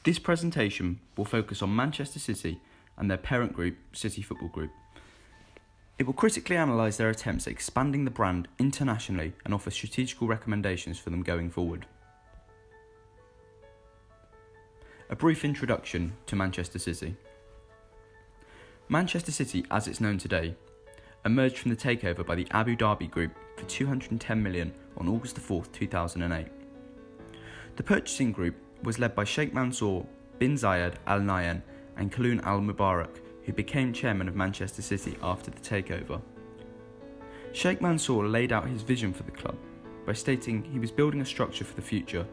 This presentation will focus on Manchester City and their parent group, City Football Group. It will critically analyse their attempts at expanding the brand internationally and offer strategical recommendations for them going forward. A brief introduction to Manchester City. Manchester City, as it's known today, emerged from the takeover by the Abu Dhabi Group for $210 million on August 4, 2008. The purchasing group was led by Sheikh Mansour bin Zayed Al Nahyan and Khalid Al Mubarak, who became chairman of Manchester City after the takeover. Sheikh Mansour laid out his vision for the club by stating he was building a structure for the future,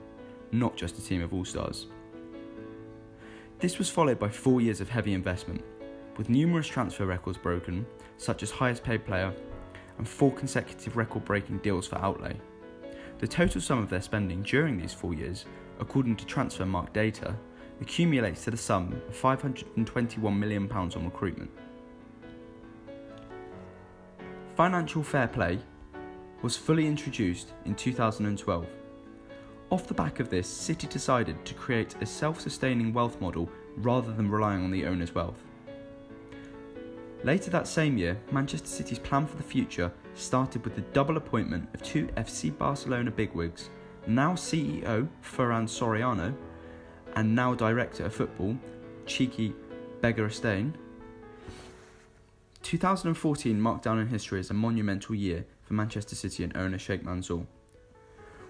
not just a team of all-stars. This was followed by 4 years of heavy investment, with numerous transfer records broken, such as highest paid player, and 4 consecutive record-breaking deals for outlay. The total sum of their spending during these 4 years, according to Transfermarkt data, accumulates to the sum of £521 million on recruitment. Financial fair play was fully introduced in 2012. Off the back of this, City decided to create a self-sustaining wealth model rather than relying on the owner's wealth. Later that same year, Manchester City's plan for the future started with the double appointment of 2 FC Barcelona bigwigs, now CEO Ferran Soriano and now Director of Football Txiki Begiristain. 2014 marked down in history as a monumental year for Manchester City and owner Sheikh Mansour.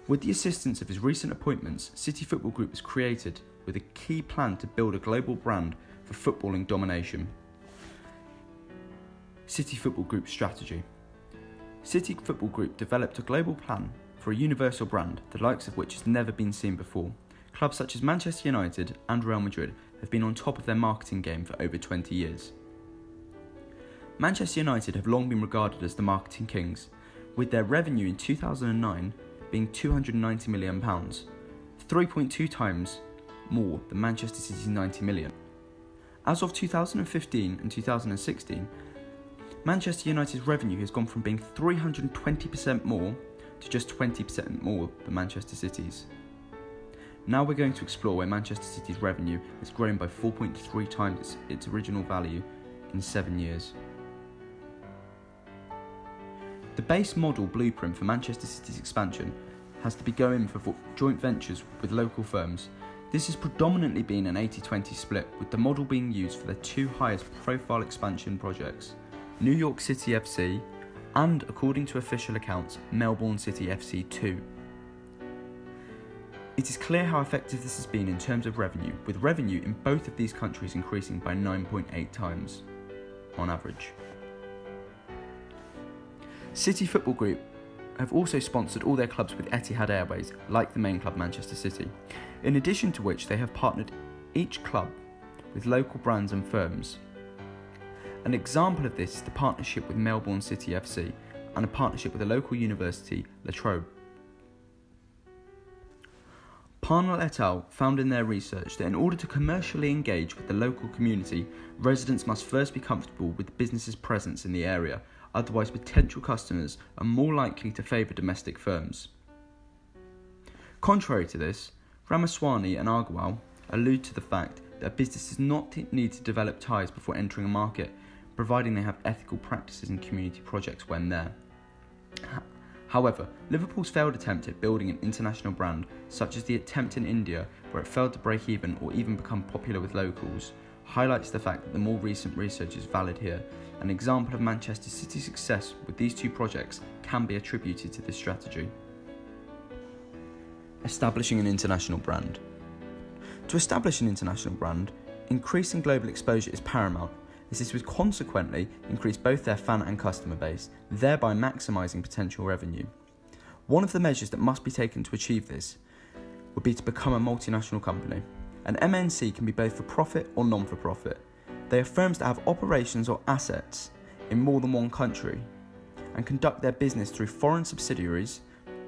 With the assistance of his recent appointments, City Football Group was created with a key plan to build a global brand for footballing domination. City Football Group strategy. City Football Group developed a global plan for a universal brand, the likes of which has never been seen before. Clubs such as Manchester United and Real Madrid have been on top of their marketing game for over 20 years. Manchester United have long been regarded as the marketing kings, with their revenue in 2009 being £290 million, 3.2 times more than Manchester City's £90 million. As of 2015 and 2016, Manchester United's revenue has gone from being 320% more to just 20% more than Manchester City's. Now we're going to explore where Manchester City's revenue has grown by 4.3 times its original value in 7 years. The base model blueprint for Manchester City's expansion has to be going for joint ventures with local firms. This has predominantly been an 80-20 split, with the model being used for their 2 highest profile expansion projects, New York City FC and, according to official accounts, Melbourne City FC 2. It is clear how effective this has been in terms of revenue, with revenue in both of these countries increasing by 9.8 times on average. City Football Group have also sponsored all their clubs with Etihad Airways, like the main club Manchester City, in addition to which they have partnered each club with local brands and firms. An example of this is the partnership with Melbourne City FC and a partnership with a local university, La Trobe. Parnell et al. Found in their research that in order to commercially engage with the local community, residents must first be comfortable with the business's presence in the area, otherwise potential customers are more likely to favour domestic firms. Contrary to this, Ramaswamy and Agarwal allude to the fact that a business does not need to develop ties before entering a market, providing they have ethical practices and community projects when there. However, Liverpool's failed attempt at building an international brand, such as the attempt in India, where it failed to break even or even become popular with locals, highlights the fact that the more recent research is valid here. An example of Manchester City's success with these 2 projects can be attributed to this strategy. Establishing an international brand. To establish an international brand, increasing global exposure is paramount, as this would consequently increase both their fan and customer base, thereby maximising potential revenue. One of the measures that must be taken to achieve this would be to become a multinational company. An MNC can be both for profit or non-for-profit. They are firms that have operations or assets in more than one country and conduct their business through foreign subsidiaries,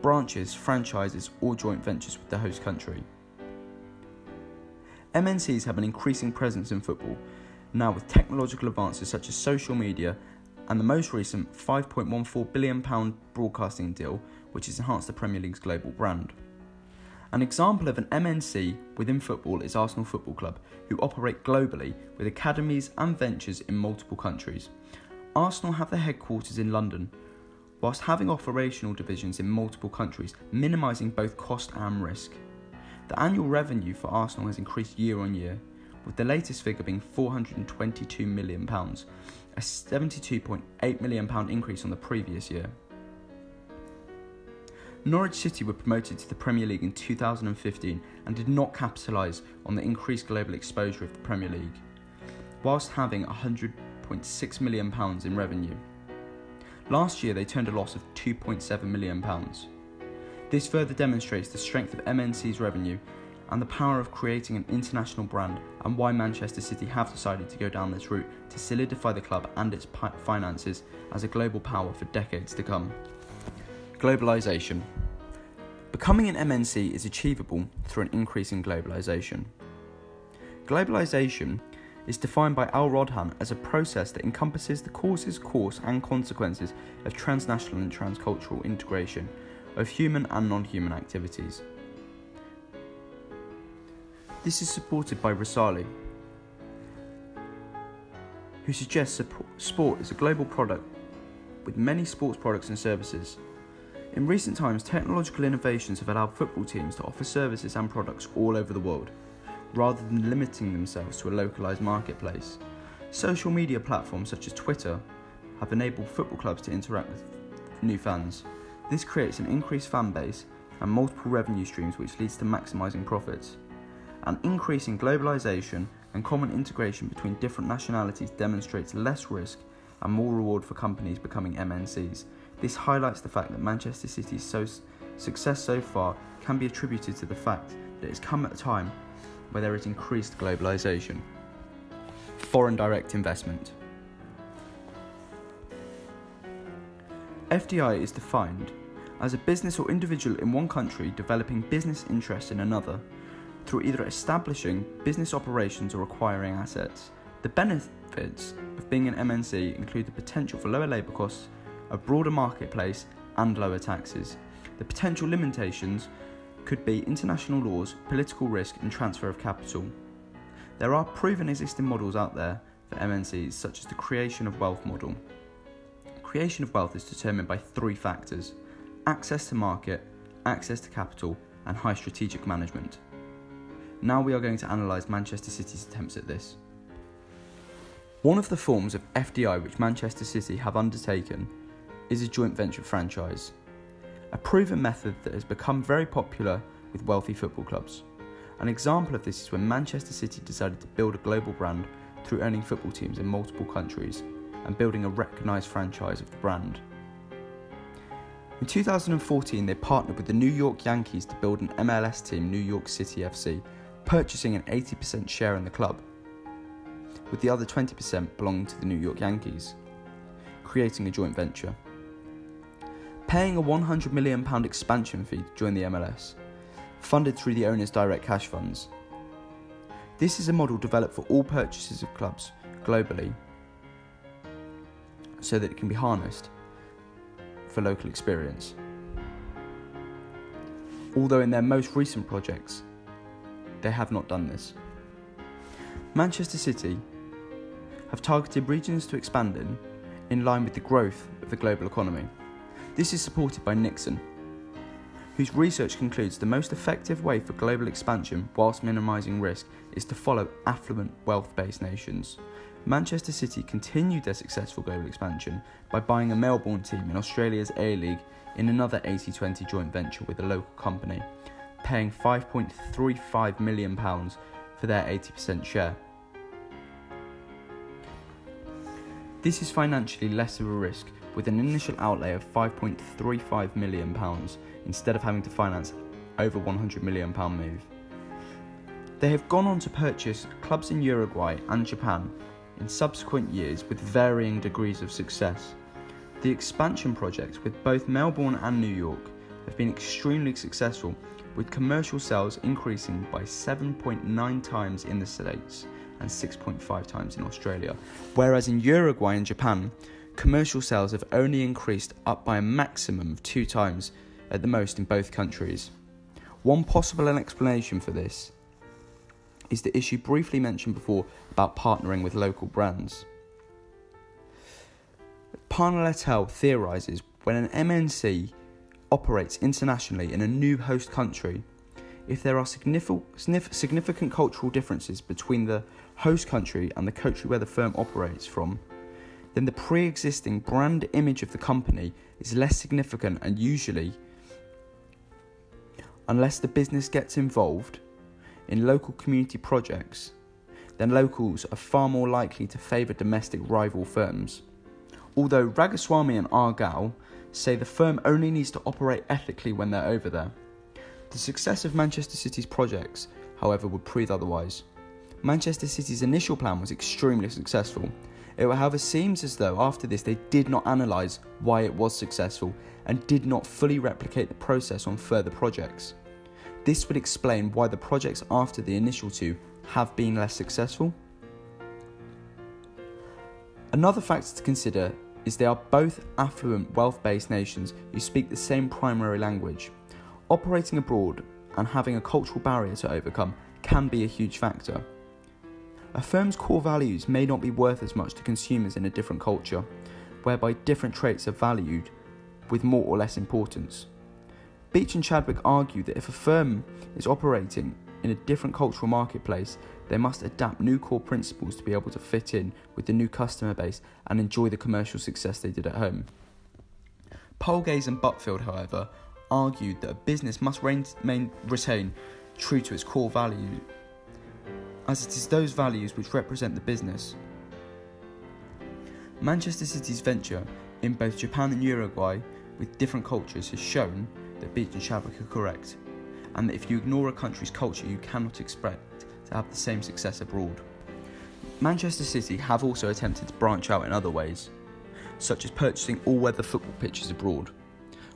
branches, franchises or joint ventures with the host country. MNCs have an increasing presence in football, now with technological advances such as social media and the most recent £5.14 billion broadcasting deal, which has enhanced the Premier League's global brand. An example of an MNC within football is Arsenal Football Club, who operate globally with academies and ventures in multiple countries. Arsenal have their headquarters in London, whilst having operational divisions in multiple countries, minimising both cost and risk. The annual revenue for Arsenal has increased year on year, with the latest figure being £422 million, a £72.8 million increase on the previous year. Norwich City were promoted to the Premier League in 2015 and did not capitalise on the increased global exposure of the Premier League, whilst having £100.6 million in revenue. Last year they turned a loss of £2.7 million. This further demonstrates the strength of MNC's revenue and the power of creating an international brand, and why Manchester City have decided to go down this route to solidify the club and its finances as a global power for decades to come. Globalisation. Becoming an MNC is achievable through an increase in globalisation. Globalisation is defined by Al Rodhan as a process that encompasses the causes, course and consequences of transnational and transcultural integration of human and non-human activities. This is supported by Risali, who suggests sport is a global product with many sports products and services. In recent times, technological innovations have allowed football teams to offer services and products all over the world, rather than limiting themselves to a localised marketplace. Social media platforms such as Twitter have enabled football clubs to interact with new fans. This creates an increased fan base and multiple revenue streams, which leads to maximising profits. An increase in globalisation and common integration between different nationalities demonstrates less risk and more reward for companies becoming MNCs. This highlights the fact that Manchester City's success so far can be attributed to the fact that it's come at a time where there is increased globalisation. Foreign direct investment. FDI is defined as a business or individual in one country developing business interests in another through either establishing business operations or acquiring assets. The benefits of being an MNC include the potential for lower labour costs, a broader marketplace and lower taxes. The potential limitations could be international laws, political risk and transfer of capital. There are proven existing models out there for MNCs, such as the creation of wealth model. Creation of wealth is determined by three factors: access to market, access to capital and high strategic management. Now we are going to analyse Manchester City's attempts at this. One of the forms of FDI which Manchester City have undertaken is a joint venture franchise, a proven method that has become very popular with wealthy football clubs. An example of this is when Manchester City decided to build a global brand through owning football teams in multiple countries and building a recognised franchise of the brand. In 2014, they partnered with the New York Yankees to build an MLS team, New York City FC, purchasing an 80% share in the club, with the other 20% belonging to the New York Yankees, creating a joint venture. Paying a £100 million expansion fee to join the MLS, funded through the owner's direct cash funds. This is a model developed for all purchases of clubs globally, so that it can be harnessed for local experience. Although in their most recent projects, they have not done this. Manchester City have targeted regions to expand in line with the growth of the global economy. This is supported by Nixon, whose research concludes the most effective way for global expansion whilst minimising risk is to follow affluent, wealth-based nations. Manchester City continued their successful global expansion by buying a Melbourne team in Australia's A-League in another 80-20 joint venture with a local company, paying £5.35 million for their 80% share. This is financially less of a risk, with an initial outlay of £5.35 million instead of having to finance over £100 million move. They have gone on to purchase clubs in Uruguay and Japan in subsequent years with varying degrees of success. The expansion projects with both Melbourne and New York have been extremely successful, with commercial sales increasing by 7.9 times in the States and 6.5 times in Australia, whereas in Uruguay and Japan, commercial sales have only increased up by a maximum of 2 times at the most in both countries. One possible explanation for this is the issue briefly mentioned before about partnering with local brands. Parnell theorises when an MNC operates internationally in a new host country, if there are significant cultural differences between the host country and the country where the firm operates from, then the pre-existing brand image of the company is less significant, and usually, unless the business gets involved in local community projects, then locals are far more likely to favour domestic rival firms. Although Ragaswamy and Argyle say the firm only needs to operate ethically when they're over there, the success of Manchester City's projects, however, would prove otherwise. Manchester City's initial plan was extremely successful. It, however, seems as though after this they did not analyse why it was successful and did not fully replicate the process on further projects. This would explain why the projects after the initial two have been less successful. Another factor to consider is they are both affluent, wealth-based nations who speak the same primary language. Operating abroad and having a cultural barrier to overcome can be a huge factor. A firm's core values may not be worth as much to consumers in a different culture, whereby different traits are valued with more or less importance. Beach and Chadwick argue that if a firm is operating in a different cultural marketplace, they must adapt new core principles to be able to fit in with the new customer base and enjoy the commercial success they did at home. Polgaze and Butfield, however, argued that a business must retain true to its core value, as it is those values which represent the business. Manchester City's venture in both Japan and Uruguay with different cultures has shown that Beach and Chadwick are correct, and that if you ignore a country's culture, you cannot expect to have the same success abroad. Manchester City have also attempted to branch out in other ways, such as purchasing all-weather football pitches abroad.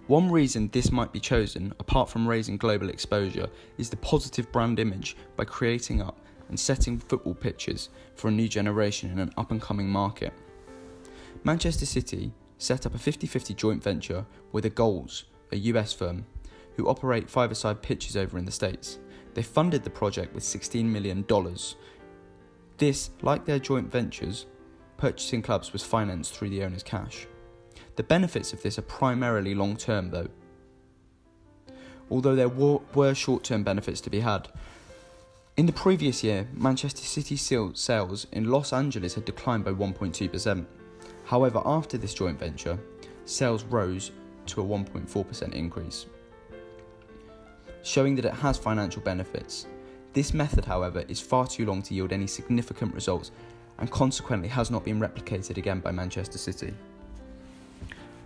One reason this might be chosen, apart from raising global exposure, is the positive brand image by creating up and setting football pitches for a new generation in an up-and-coming market. Manchester City set up a 50-50 joint venture with the Goals, a US firm, who operate five-a-side pitches over in the States. They funded the project with $16 million. This, like their joint ventures, purchasing clubs was financed through the owner's cash. The benefits of this are primarily long-term though, although there were short-term benefits to be had. In the previous year, Manchester City sales in Los Angeles had declined by 1.2%. However, after this joint venture, sales rose to a 1.4% increase, showing that it has financial benefits. This method, however, is far too long to yield any significant results and consequently has not been replicated again by Manchester City.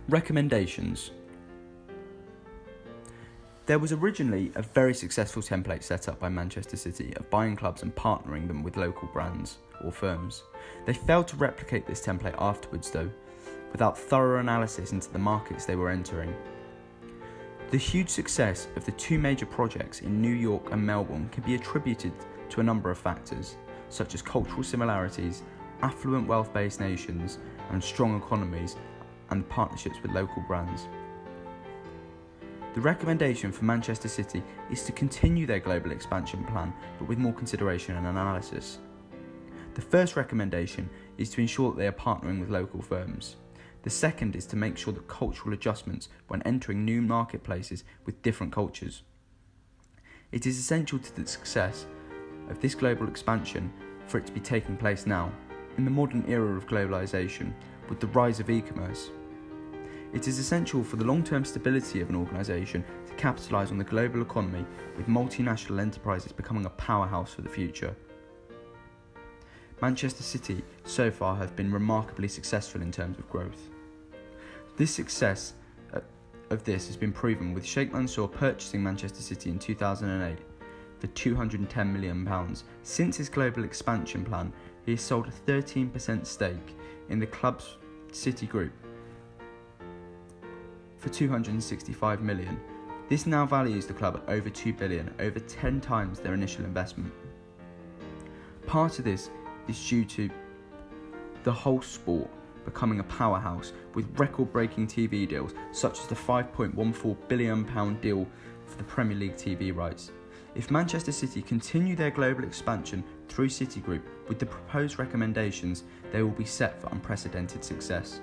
Recommendations. There was originally a very successful template set up by Manchester City of buying clubs and partnering them with local brands or firms. They failed to replicate this template afterwards though, without thorough analysis into the markets they were entering. The huge success of the two major projects in New York and Melbourne can be attributed to a number of factors, such as cultural similarities, affluent wealth-based nations, and strong economies, and partnerships with local brands. The recommendation for Manchester City is to continue their global expansion plan, but with more consideration and analysis. The first recommendation is to ensure that they are partnering with local firms. The second is to make sure that cultural adjustments when entering new marketplaces with different cultures. It is essential to the success of this global expansion for it to be taking place now, in the modern era of globalisation, with the rise of e-commerce. It is essential for the long-term stability of an organisation to capitalise on the global economy, with multinational enterprises becoming a powerhouse for the future. Manchester City so far have been remarkably successful in terms of growth. This success of this has been proven with Sheikh Mansour purchasing Manchester City in 2008 for £210 million. Since his global expansion plan, he has sold a 13% stake in the club's City Group for $265 million. This now values the club at over $2 billion, over 10 times their initial investment. Part of this is due to the whole sport becoming a powerhouse with record-breaking TV deals such as the £5.14 billion deal for the Premier League TV rights. If Manchester City continue their global expansion through Citigroup with the proposed recommendations, they will be set for unprecedented success.